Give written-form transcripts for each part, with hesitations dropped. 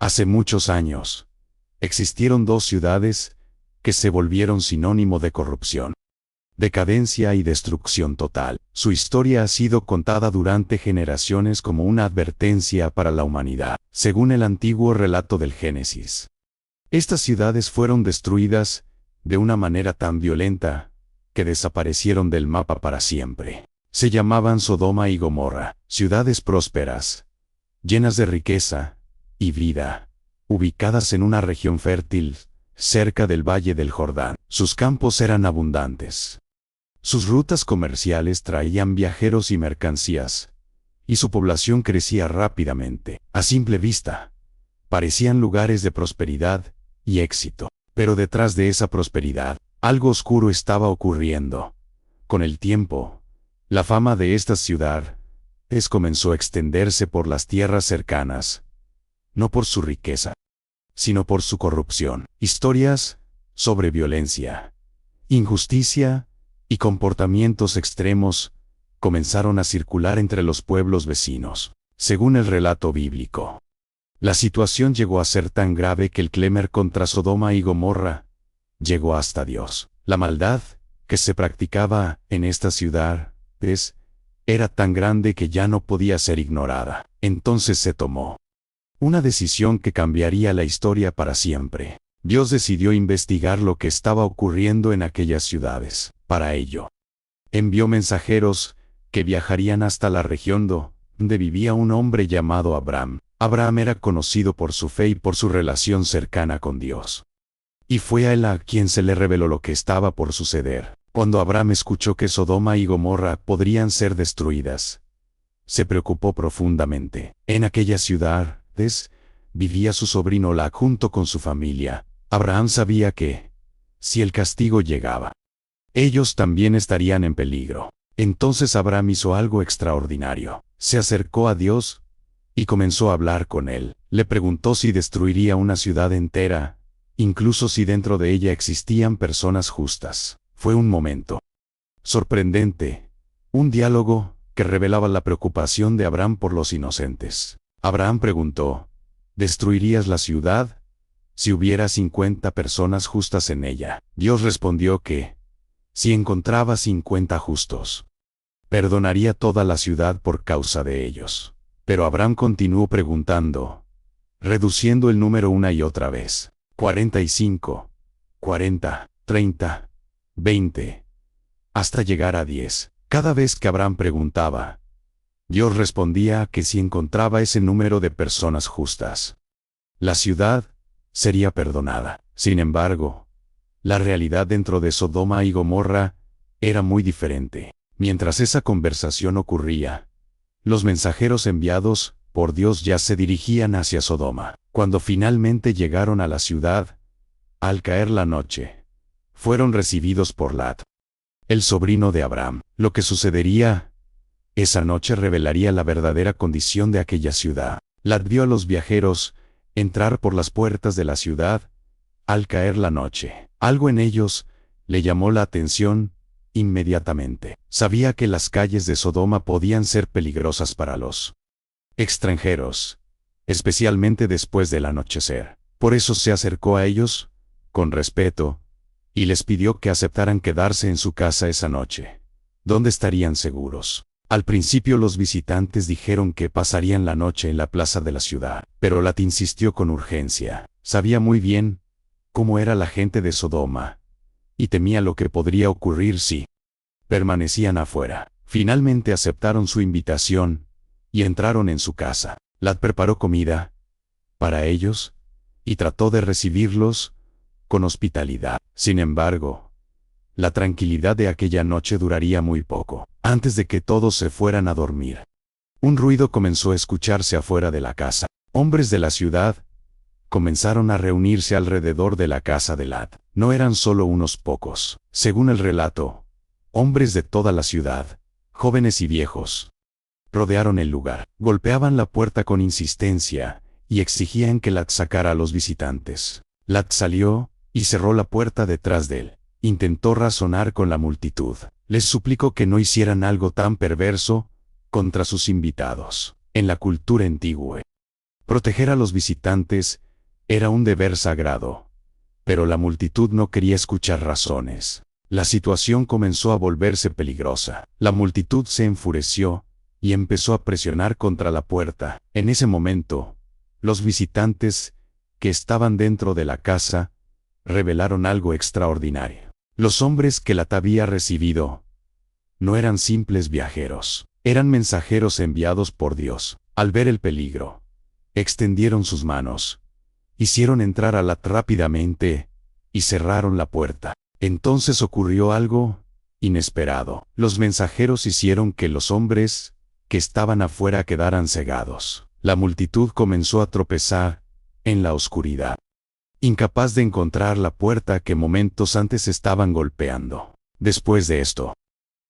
Hace muchos años, existieron dos ciudades que se volvieron sinónimo de corrupción, decadencia y destrucción total. Su historia ha sido contada durante generaciones como una advertencia para la humanidad, según el antiguo relato del Génesis. Estas ciudades fueron destruidas de una manera tan violenta que desaparecieron del mapa para siempre. Se llamaban Sodoma y Gomorra, ciudades prósperas, llenas de riqueza y vida, ubicadas en una región fértil, cerca del valle del Jordán. Sus campos eran abundantes. Sus rutas comerciales traían viajeros y mercancías, y su población crecía rápidamente. A simple vista, parecían lugares de prosperidad y éxito. Pero detrás de esa prosperidad, algo oscuro estaba ocurriendo. Con el tiempo, la fama de esta ciudad comenzó a extenderse por las tierras cercanas, no por su riqueza, sino por su corrupción. Historias sobre violencia, injusticia y comportamientos extremos comenzaron a circular entre los pueblos vecinos. Según el relato bíblico, la situación llegó a ser tan grave que el clamor contra Sodoma y Gomorra llegó hasta Dios. La maldad que se practicaba en esta ciudad era tan grande que ya no podía ser ignorada. Entonces se tomó una decisión que cambiaría la historia para siempre. Dios decidió investigar lo que estaba ocurriendo en aquellas ciudades. Para ello, envió mensajeros que viajarían hasta la región donde vivía un hombre llamado Abraham. Abraham era conocido por su fe y por su relación cercana con Dios. Y fue a él a quien se le reveló lo que estaba por suceder. Cuando Abraham escuchó que Sodoma y Gomorra podrían ser destruidas, se preocupó profundamente. En aquella ciudad vivía su sobrino Lot junto con su familia. Abraham sabía que, si el castigo llegaba, ellos también estarían en peligro. Entonces Abraham hizo algo extraordinario. Se acercó a Dios y comenzó a hablar con él. Le preguntó si destruiría una ciudad entera, incluso si dentro de ella existían personas justas. Fue un momento sorprendente, un diálogo que revelaba la preocupación de Abraham por los inocentes. Abraham preguntó, ¿destruirías la ciudad si hubiera 50 personas justas en ella? Dios respondió que, si encontraba 50 justos, perdonaría toda la ciudad por causa de ellos. Pero Abraham continuó preguntando, reduciendo el número una y otra vez. 45, 40, 30, 20, hasta llegar a 10. Cada vez que Abraham preguntaba, Dios respondía que si encontraba ese número de personas justas, la ciudad sería perdonada. Sin embargo, la realidad dentro de Sodoma y Gomorra era muy diferente. Mientras esa conversación ocurría, los mensajeros enviados por Dios ya se dirigían hacia Sodoma. Cuando finalmente llegaron a la ciudad, al caer la noche, fueron recibidos por Lot, el sobrino de Abraham. Lo que sucedería esa noche revelaría la verdadera condición de aquella ciudad. Lot vio a los viajeros entrar por las puertas de la ciudad al caer la noche. Algo en ellos le llamó la atención inmediatamente. Sabía que las calles de Sodoma podían ser peligrosas para los extranjeros, especialmente después del anochecer. Por eso se acercó a ellos, con respeto, y les pidió que aceptaran quedarse en su casa esa noche, donde estarían seguros. Al principio los visitantes dijeron que pasarían la noche en la plaza de la ciudad, pero Lot insistió con urgencia. Sabía muy bien cómo era la gente de Sodoma, y temía lo que podría ocurrir si permanecían afuera. Finalmente aceptaron su invitación, y entraron en su casa. Lot preparó comida para ellos, y trató de recibirlos con hospitalidad. Sin embargo, la tranquilidad de aquella noche duraría muy poco. Antes de que todos se fueran a dormir, un ruido comenzó a escucharse afuera de la casa. Hombres de la ciudad comenzaron a reunirse alrededor de la casa de Lot. No eran solo unos pocos. Según el relato, hombres de toda la ciudad, jóvenes y viejos, rodearon el lugar. Golpeaban la puerta con insistencia y exigían que Lot sacara a los visitantes. Lot salió y cerró la puerta detrás de él. Intentó razonar con la multitud. Les suplicó que no hicieran algo tan perverso contra sus invitados. En la cultura antigua, Proteger a los visitantes era un deber sagrado, pero la multitud no quería escuchar razones. La situación comenzó a volverse peligrosa. La multitud se enfureció y empezó a presionar contra la puerta. En ese momento, los visitantes que estaban dentro de la casa revelaron algo extraordinario. Los hombres que Lot había recibido no eran simples viajeros, eran mensajeros enviados por Dios. Al ver el peligro, extendieron sus manos, hicieron entrar a Lot rápidamente y cerraron la puerta. Entonces ocurrió algo inesperado. Los mensajeros hicieron que los hombres que estaban afuera quedaran cegados. La multitud comenzó a tropezar en la oscuridad, incapaz de encontrar la puerta que momentos antes estaban golpeando. Después de esto,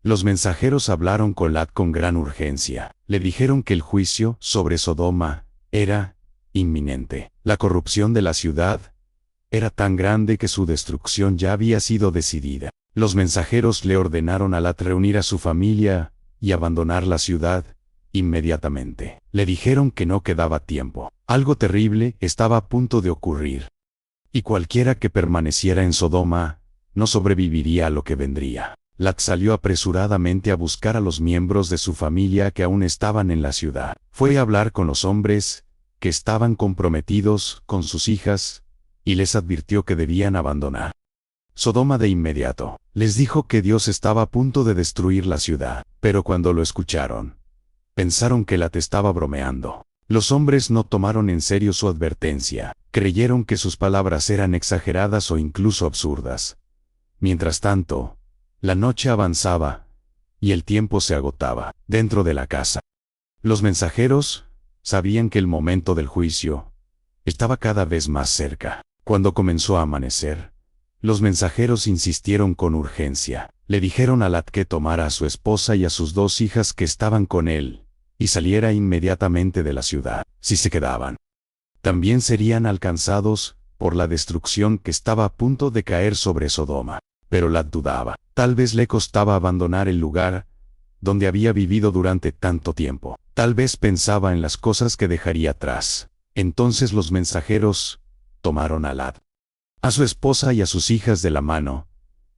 los mensajeros hablaron con Lot con gran urgencia. Le dijeron que el juicio sobre Sodoma era inminente. La corrupción de la ciudad era tan grande que su destrucción ya había sido decidida. Los mensajeros le ordenaron a Lot reunir a su familia y abandonar la ciudad inmediatamente. Le dijeron que no quedaba tiempo. Algo terrible estaba a punto de ocurrir, y cualquiera que permaneciera en Sodoma no sobreviviría a lo que vendría. Lot salió apresuradamente a buscar a los miembros de su familia que aún estaban en la ciudad. Fue a hablar con los hombres que estaban comprometidos con sus hijas y les advirtió que debían abandonar Sodoma de inmediato. Les dijo que Dios estaba a punto de destruir la ciudad, pero cuando lo escucharon, pensaron que Lot estaba bromeando. Los hombres no tomaron en serio su advertencia, creyeron que sus palabras eran exageradas o incluso absurdas. Mientras tanto, la noche avanzaba y el tiempo se agotaba. Dentro de la casa, los mensajeros sabían que el momento del juicio estaba cada vez más cerca. Cuando comenzó a amanecer, los mensajeros insistieron con urgencia. Le dijeron a Lot que tomara a su esposa y a sus 2 hijas que estaban con él y saliera inmediatamente de la ciudad. Si se quedaban, también serían alcanzados por la destrucción que estaba a punto de caer sobre Sodoma. Pero Lot dudaba. Tal vez le costaba abandonar el lugar donde había vivido durante tanto tiempo. Tal vez pensaba en las cosas que dejaría atrás. Entonces los mensajeros tomaron a Lot, a su esposa y a sus hijas de la mano,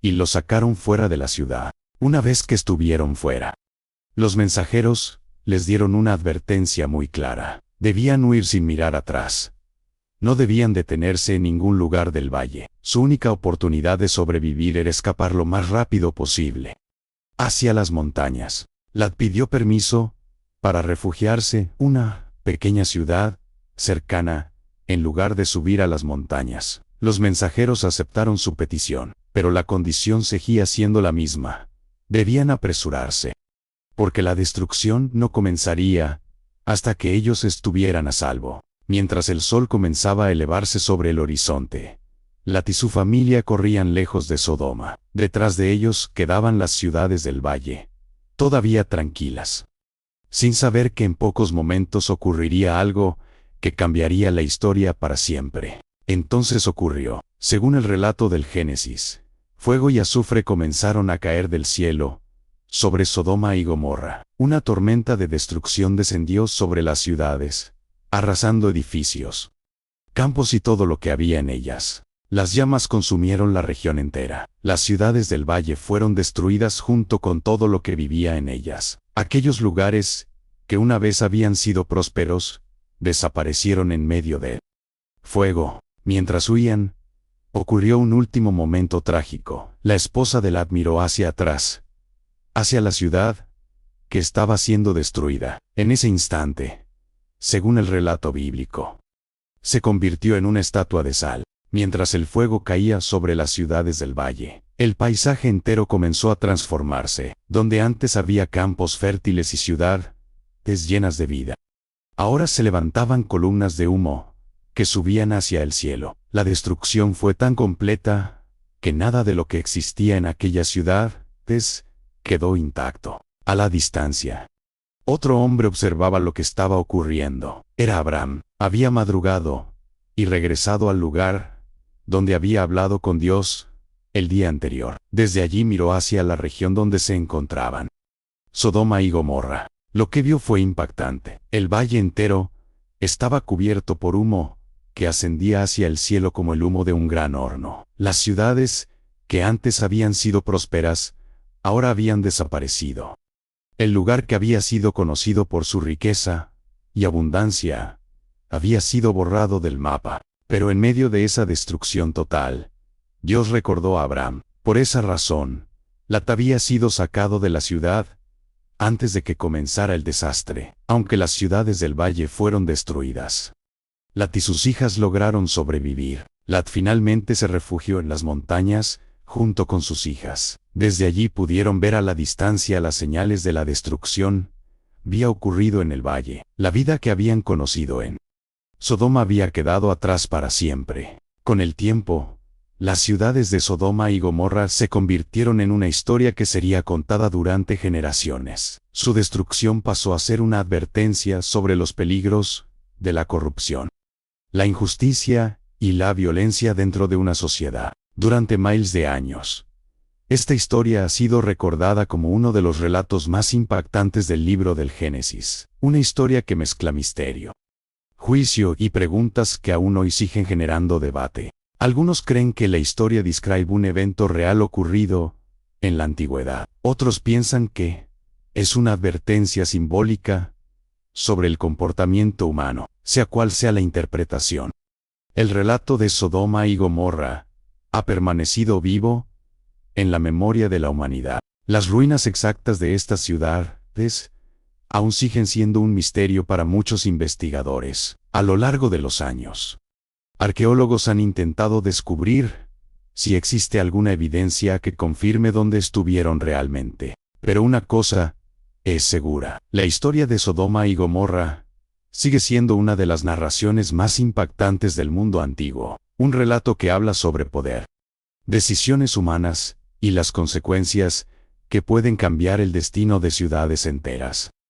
y los sacaron fuera de la ciudad. Una vez que estuvieron fuera, los mensajeros les dieron una advertencia muy clara. Debían huir sin mirar atrás. No debían detenerse en ningún lugar del valle. Su única oportunidad de sobrevivir era escapar lo más rápido posible hacia las montañas. Lot pidió permiso para refugiarse en una pequeña ciudad cercana, en lugar de subir a las montañas. Los mensajeros aceptaron su petición, pero la condición seguía siendo la misma. Debían apresurarse, porque la destrucción no comenzaría hasta que ellos estuvieran a salvo. Mientras el sol comenzaba a elevarse sobre el horizonte, Lot y su familia corrían lejos de Sodoma. Detrás de ellos quedaban las ciudades del valle, todavía tranquilas, sin saber que en pocos momentos ocurriría algo que cambiaría la historia para siempre. Entonces ocurrió. Según el relato del Génesis, fuego y azufre comenzaron a caer del cielo sobre Sodoma y Gomorra. Una tormenta de destrucción descendió sobre las ciudades, arrasando edificios, campos y todo lo que había en ellas. Las llamas consumieron la región entera. Las ciudades del valle fueron destruidas junto con todo lo que vivía en ellas. Aquellos lugares, que una vez habían sido prósperos, desaparecieron en medio del fuego. Mientras huían, ocurrió un último momento trágico. La esposa de Lot miró hacia atrás, hacia la ciudad, que estaba siendo destruida. En ese instante, según el relato bíblico, se convirtió en una estatua de sal. Mientras el fuego caía sobre las ciudades del valle, el paisaje entero comenzó a transformarse. Donde antes había campos fértiles y ciudades llenas de vida, ahora se levantaban columnas de humo que subían hacia el cielo. La destrucción fue tan completa que nada de lo que existía en aquellas ciudades quedó intacto. A la distancia, otro hombre observaba lo que estaba ocurriendo. Era Abraham. Había madrugado y regresado al lugar donde había hablado con Dios el día anterior. Desde allí miró hacia la región donde se encontraban Sodoma y Gomorra. Lo que vio fue impactante. El valle entero Estaba cubierto por humo, que ascendía hacia el cielo como el humo de un gran horno. Las ciudades, que antes habían sido prósperas, ahora habían desaparecido. El lugar que había sido conocido por su riqueza y abundancia, había sido borrado del mapa. Pero en medio de esa destrucción total, Dios recordó a Abraham. Por esa razón, Lot había sido sacado de la ciudad antes de que comenzara el desastre. Aunque las ciudades del valle fueron destruidas, Lot y sus hijas lograron sobrevivir. Lot finalmente se refugió en las montañas, junto con sus hijas. Desde allí pudieron ver a la distancia las señales de la destrucción había ocurrido en el valle. La vida que habían conocido en Sodoma había quedado atrás para siempre. Con el tiempo, las ciudades de Sodoma y Gomorra se convirtieron en una historia que sería contada durante generaciones. Su destrucción pasó a ser una advertencia sobre los peligros de la corrupción, la injusticia y la violencia dentro de una sociedad. Durante miles de años, esta historia ha sido recordada como uno de los relatos más impactantes del libro del Génesis. Una historia que mezcla misterio, juicio y preguntas que aún hoy siguen generando debate. Algunos creen que la historia describe un evento real ocurrido en la antigüedad. Otros piensan que es una advertencia simbólica sobre el comportamiento humano, sea cual sea la interpretación. El relato de Sodoma y Gomorra ha permanecido vivo en la memoria de la humanidad. Las ruinas exactas de estas ciudades aún siguen siendo un misterio para muchos investigadores. A lo largo de los años, arqueólogos han intentado descubrir si existe alguna evidencia que confirme dónde estuvieron realmente. Pero una cosa es segura: la historia de Sodoma y Gomorra sigue siendo una de las narraciones más impactantes del mundo antiguo. Un relato que habla sobre poder, decisiones humanas y las consecuencias que pueden cambiar el destino de ciudades enteras.